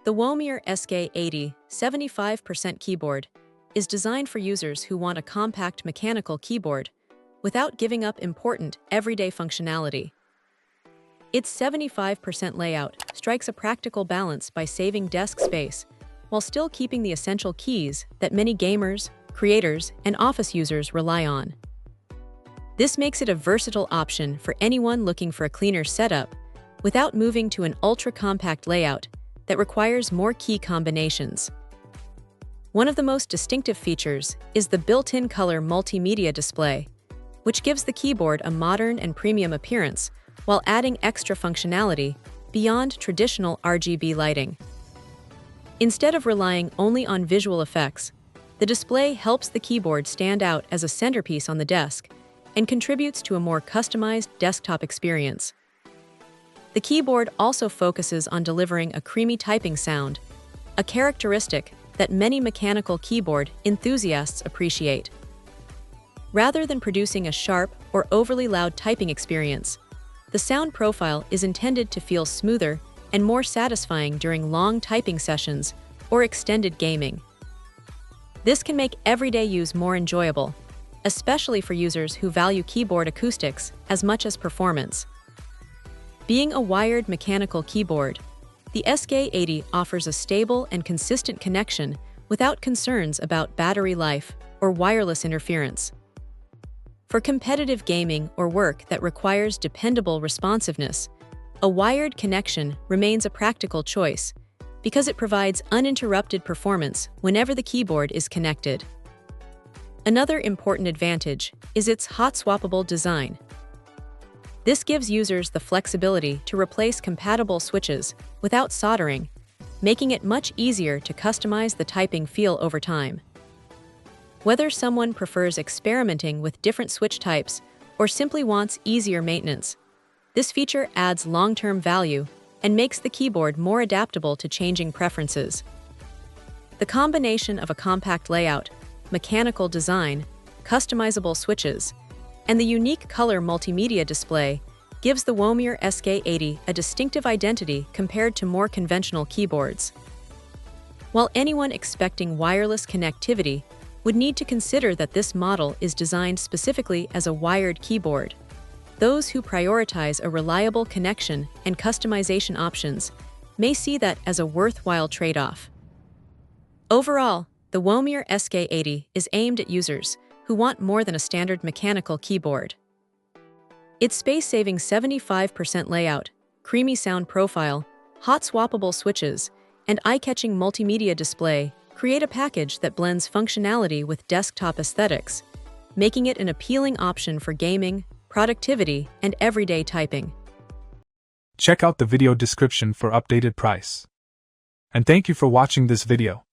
The Womier SK80 75% keyboard is designed for users who want a compact mechanical keyboard without giving up important everyday functionality. Its 75% layout strikes a practical balance by saving desk space while still keeping the essential keys that many gamers, creators, and office users rely on. This makes it a versatile option for anyone looking for a cleaner setup without moving to an ultra-compact layout that requires more key combinations. One of the most distinctive features is the built-in color multimedia display, which gives the keyboard a modern and premium appearance while adding extra functionality beyond traditional RGB lighting. Instead of relying only on visual effects, the display helps the keyboard stand out as a centerpiece on the desk and contributes to a more customized desktop experience. The keyboard also focuses on delivering a creamy typing sound, a characteristic that many mechanical keyboard enthusiasts appreciate. Rather than producing a sharp or overly loud typing experience, the sound profile is intended to feel smoother and more satisfying during long typing sessions or extended gaming. This can make everyday use more enjoyable, especially for users who value keyboard acoustics as much as performance. Being a wired mechanical keyboard, the SK80 offers a stable and consistent connection without concerns about battery life or wireless interference. For competitive gaming or work that requires dependable responsiveness, a wired connection remains a practical choice because it provides uninterrupted performance whenever the keyboard is connected. Another important advantage is its hot-swappable design. This gives users the flexibility to replace compatible switches without soldering, making it much easier to customize the typing feel over time. Whether someone prefers experimenting with different switch types or simply wants easier maintenance, this feature adds long-term value and makes the keyboard more adaptable to changing preferences. The combination of a compact layout, mechanical design, customizable switches, and the unique color multimedia display gives the Womier SK80 a distinctive identity compared to more conventional keyboards. While anyone expecting wireless connectivity would need to consider that this model is designed specifically as a wired keyboard, those who prioritize a reliable connection and customization options may see that as a worthwhile trade-off. Overall, the Womier SK80 is aimed at users who want more than a standard mechanical keyboard. Its space-saving 75% layout, creamy sound profile, hot-swappable switches, and eye-catching multimedia display create a package that blends functionality with desktop aesthetics, making it an appealing option for gaming, productivity, and everyday typing. Check out the video description for updated price. And thank you for watching this video.